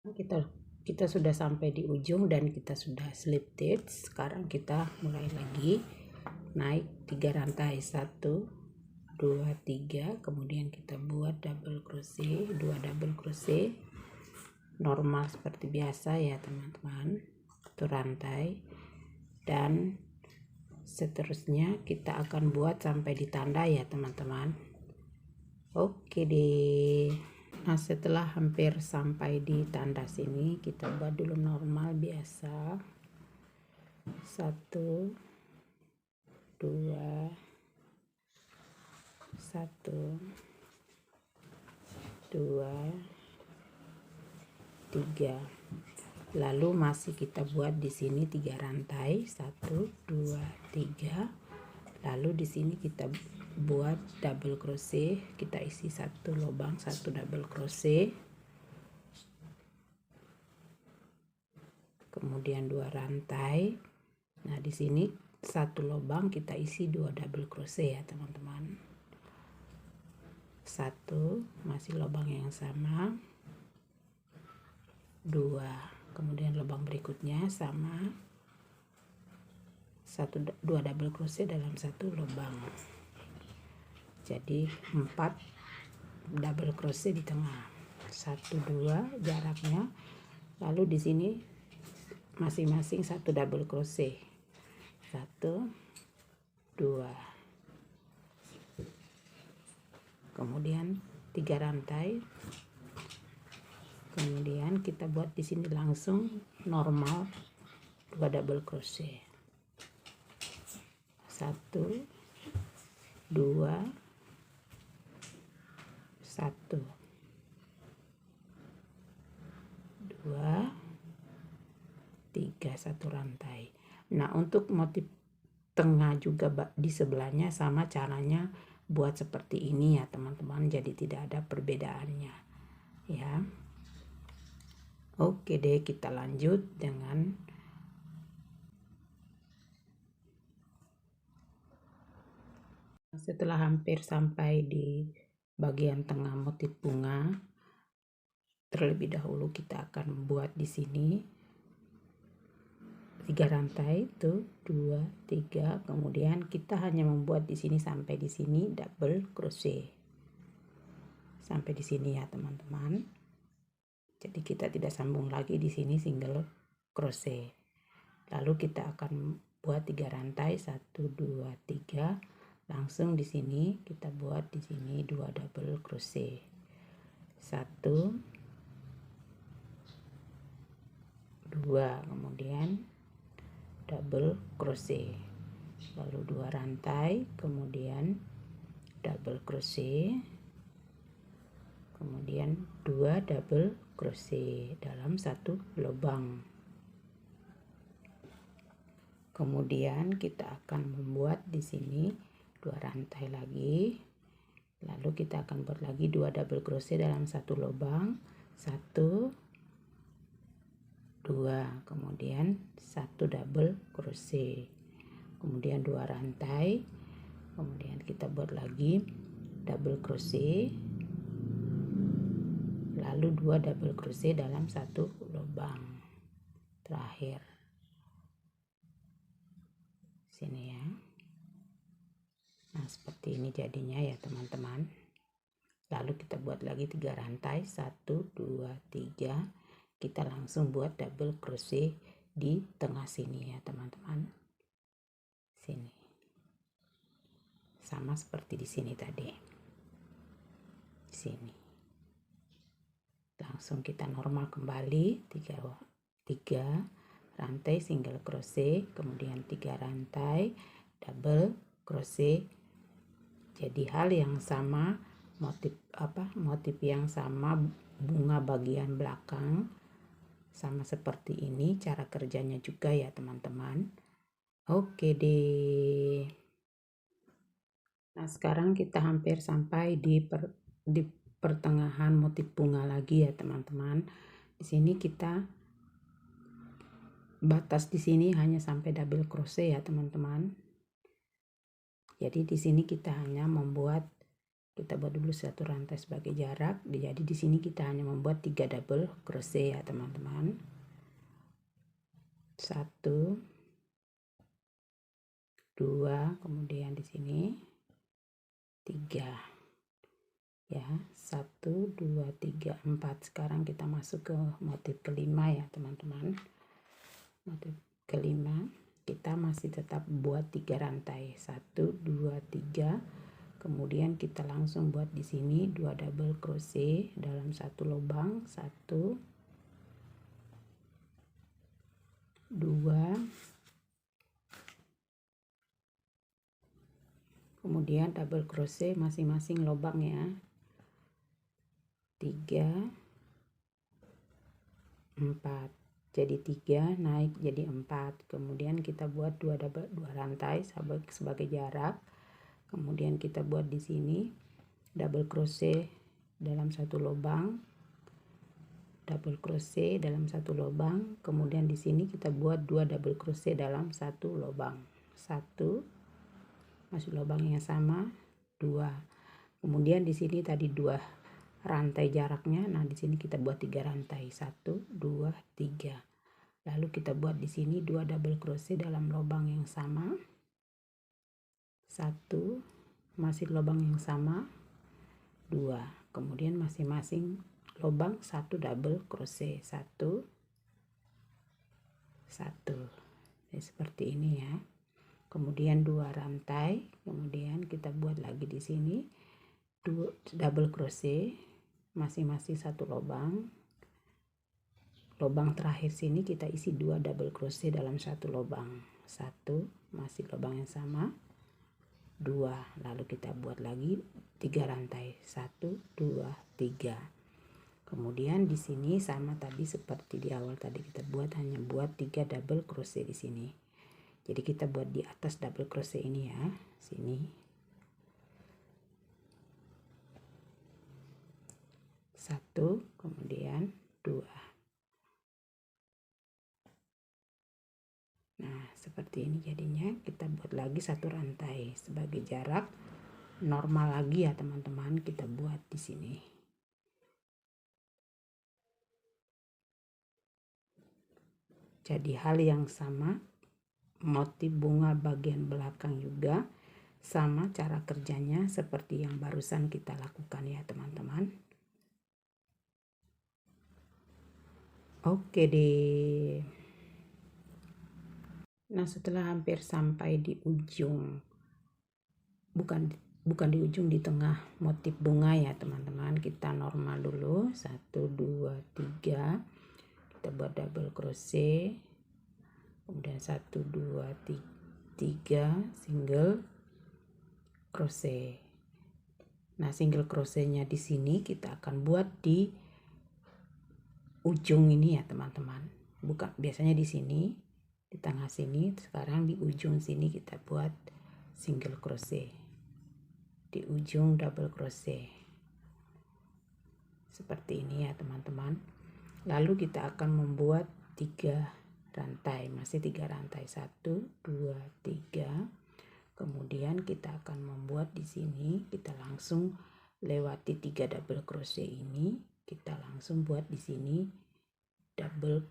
Kita sudah sampai di ujung dan kita sudah slip stitch. Sekarang kita mulai lagi naik 3 rantai, 1 2 3, kemudian kita buat double crochet, 2 double crochet normal seperti biasa ya teman-teman, 1 rantai, dan seterusnya kita akan buat sampai di tanda ya teman-teman. Oke deh. Nah, setelah hampir sampai di tanda sini, kita buat dulu normal biasa. 1 2 1 2 3. Lalu masih kita buat di sini 3 rantai, 1 2 3. Lalu di sini kita buat double crochet, kita isi 1 lubang, 1 double crochet, kemudian 2 rantai. Nah, di sini 1 lubang kita isi 2 double crochet ya teman-teman. 1, masih lubang yang sama, 2, kemudian lubang berikutnya sama, 2 double crochet dalam 1 lubang. Jadi 4 double crochet di tengah, 1 2 jaraknya. Lalu di sini masing-masing 1 double crochet, 1 2, kemudian 3 rantai. Kemudian kita buat di sini langsung normal 2 double crochet, 1 2 1 2 3, 1 rantai. Nah, untuk motif tengah juga di sebelahnya sama caranya buat seperti ini ya teman-teman, jadi tidak ada perbedaannya ya. Oke deh, kita lanjut dengan setelah hampir sampai di bagian tengah motif bunga, terlebih dahulu kita akan buat di sini 3 rantai, tuh 2 3, kemudian kita hanya membuat di sini sampai di sini double crochet sampai di sini ya teman-teman. Jadi kita tidak sambung lagi di sini single crochet. Lalu kita akan buat 3 rantai, 1 2 3, langsung di sini kita buat di sini 2 double crochet, 1 2, kemudian double crochet, lalu 2 rantai, kemudian double crochet, kemudian 2 double crochet dalam 1 lubang. Kemudian kita akan membuat di sini 2 rantai lagi, lalu kita akan buat lagi 2 double crochet dalam 1 lubang, 1 2, kemudian 1 double crochet, kemudian 2 rantai, kemudian kita buat lagi double crochet, lalu 2 double crochet dalam 1 lubang terakhir sini ya. Nah, seperti ini jadinya ya teman-teman. Lalu kita buat lagi 3 rantai, 1 2 3, kita langsung buat double crochet di tengah sini ya teman-teman, sini sama seperti di sini tadi, sini langsung kita normal kembali, 3 rantai single crochet, kemudian 3 rantai double crochet. Jadi hal yang sama, motif yang sama, bunga bagian belakang sama seperti ini cara kerjanya juga ya teman-teman. Oke deh. Nah, sekarang kita hampir sampai di pertengahan motif bunga lagi ya teman-teman. Di sini kita batas di sini hanya sampai double crochet ya teman-teman. Jadi di sini kita hanya membuat kita buat dulu 1 rantai sebagai jarak. Jadi di sini kita hanya membuat 3 double crochet ya teman-teman. 1, 2, kemudian di sini 3 ya, 1, 2, 3, 4. Sekarang kita masuk ke motif kelima ya teman-teman. Motif kelima kita masih tetap buat 3 rantai, 1, 2, 3. Kemudian kita langsung buat di sini 2 double crochet dalam 1 lubang, 1, 2, kemudian double crochet masing-masing lubang ya, 3, 4. Jadi 3 naik jadi 4. Kemudian kita buat 2 rantai sebagai jarak. Kemudian kita buat di sini double crochet dalam 1 lubang, double crochet dalam 1 lubang. Kemudian di sini kita buat 2 double crochet dalam 1 lubang, 1 masuk lubang yang sama, 2. Kemudian di sini tadi 2 rantai jaraknya. Nah di sini kita buat 3 rantai, 1, 2, 3. Lalu kita buat di sini 2 double crochet dalam lubang yang sama, 1 masih lubang yang sama, 2. Kemudian masing-masing lubang 1 double crochet, 1, 1. Jadi seperti ini ya. Kemudian 2 rantai, kemudian kita buat lagi di sini 2 double crochet masing-masing 1 lubang. Lubang terakhir sini kita isi 2 double crochet dalam 1 lubang, 1 masih lubang yang sama, 2. Lalu kita buat lagi 3 rantai, 1, 2, 3. Kemudian di sini sama tadi seperti di awal tadi kita buat, hanya buat 3 double crochet di sini. Jadi kita buat di atas double crochet ini ya, sini. 1, kemudian 2. Nah, seperti ini jadinya. Kita buat lagi 1 rantai sebagai jarak. Normal lagi ya teman-teman, kita buat di sini. Jadi hal yang sama, motif bunga bagian belakang juga sama, cara kerjanya seperti yang barusan kita lakukan ya teman-teman. Oke deh. Nah, setelah hampir sampai di ujung, bukan di ujung, di tengah motif bunga ya teman-teman, kita normal dulu, 1, 2, 3. Kita buat double crochet, kemudian 1, 2, 3 single crochet. Nah, single crochetnya di sini kita akan buat di ujung ini ya teman-teman. Bukan biasanya di sini, di tengah sini. Sekarang di ujung sini kita buat single crochet, di ujung double crochet seperti ini ya teman-teman. Lalu kita akan membuat 3 rantai, masih 3 rantai, 1, 2, 3. Kemudian kita akan membuat di sini, kita langsung lewati 3 double crochet ini, kita langsung buat di sini double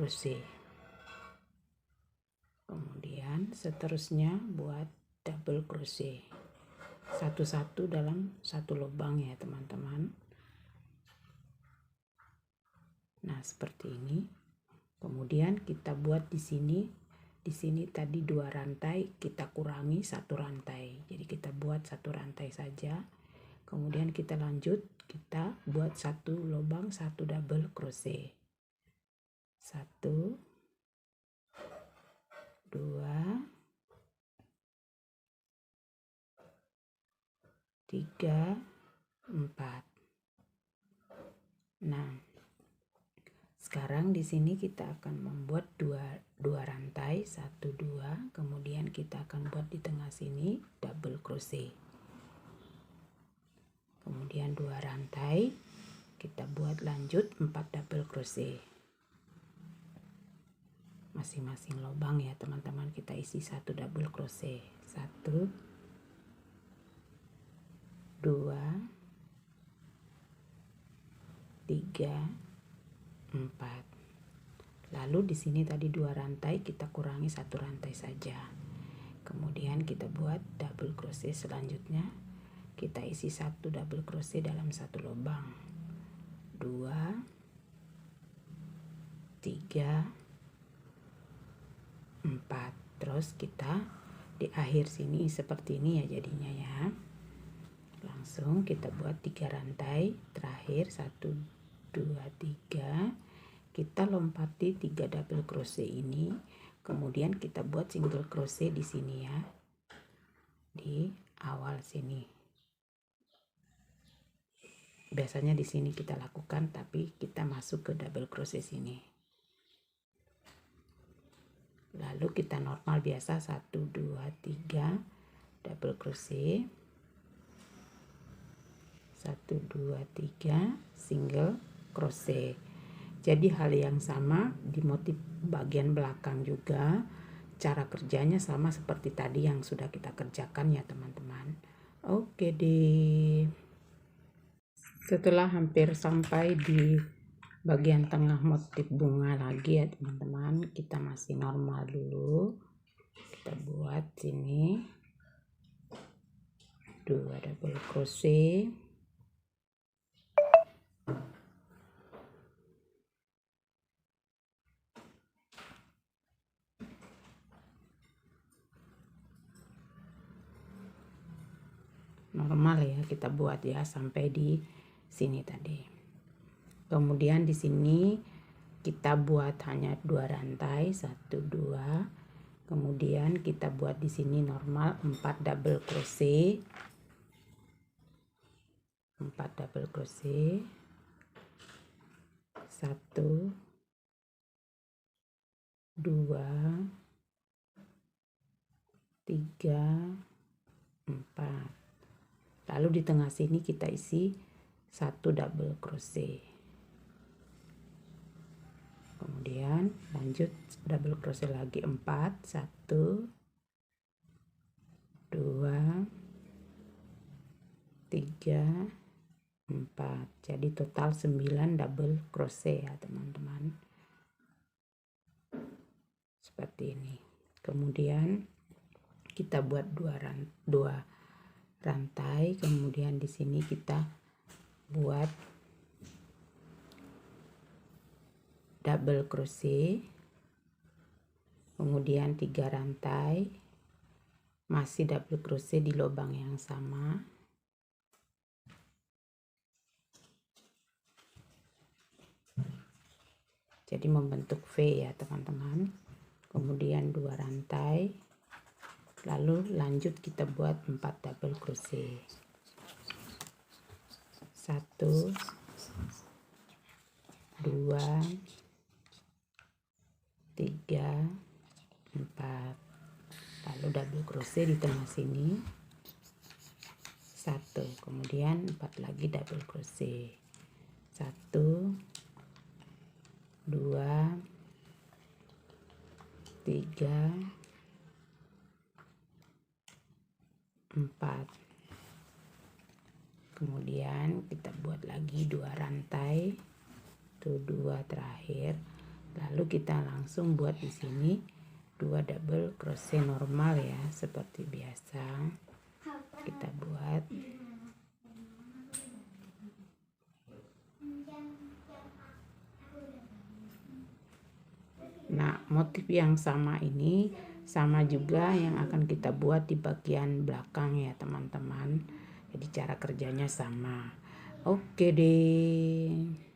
crochet. Kemudian seterusnya buat double crochet satu-satu dalam 1 lubang ya teman-teman. Nah, seperti ini. Kemudian kita buat di sini. Di sini tadi 2 rantai, kita kurangi 1 rantai. Jadi kita buat 1 rantai saja. Kemudian kita lanjut, kita buat 1 lubang 1 double crochet. 1, 2, 3, 4. Nah, sekarang di sini kita akan membuat 2 rantai, 1, 2. Kemudian kita akan buat di tengah sini double crochet. Kemudian 2 rantai, kita buat lanjut 4 double crochet. Masing-masing lubang ya teman-teman, kita isi 1 double crochet. 1, 2, 3, 4. Lalu di sini tadi 2 rantai, kita kurangi 1 rantai saja. Kemudian kita buat double crochet selanjutnya. Kita isi 1 double crochet dalam 1 lubang. 2, 3, 4. Terus kita di akhir sini seperti ini ya jadinya ya. Langsung kita buat 3 rantai terakhir, 1, 2, 3. Kita lompati 3 double crochet ini, kemudian kita buat single crochet di sini ya, di awal sini. Biasanya di sini kita lakukan, tapi kita masuk ke double crochet sini. Lalu kita normal biasa 1, 2, 3 double crochet, 1, 2, 3 single crochet. Jadi hal yang sama di motif bagian belakang juga, cara kerjanya sama seperti tadi yang sudah kita kerjakan ya teman-teman. Oke deh. Setelah hampir sampai di bagian tengah motif bunga lagi ya teman-teman, kita masih normal dulu. Kita buat sini 2 double crochet, normal ya, kita buat ya sampai di sini tadi. Kemudian di sini kita buat hanya 2 rantai, 1, 2. Kemudian kita buat di sini normal 4 double crochet. 4 double crochet. 1, 2, 3, 4. Lalu di tengah sini kita isi 1 double crochet. Kemudian lanjut double crochet lagi 4, 1, 2, 3, 4. Jadi total 9 double crochet ya teman-teman. Seperti ini. Kemudian kita buat 2 rantai, kemudian di sini kita buat double crochet, kemudian 3 rantai, masih double crochet di lubang yang sama. Jadi membentuk V ya teman-teman. Kemudian 2 rantai, lalu lanjut kita buat 4 double crochet. 1, 2, 3, 4. Lalu double crochet di tengah sini 1, kemudian 4 lagi double crochet. 1, 2, 3, 4. Kemudian kita buat lagi 2 rantai, tuh 2 terakhir. Lalu kita langsung buat di sini 2 double crochet normal ya, seperti biasa. Kita buat. Nah, motif yang sama ini sama juga yang akan kita buat di bagian belakang ya teman-teman. Jadi cara kerjanya sama. Oke deh.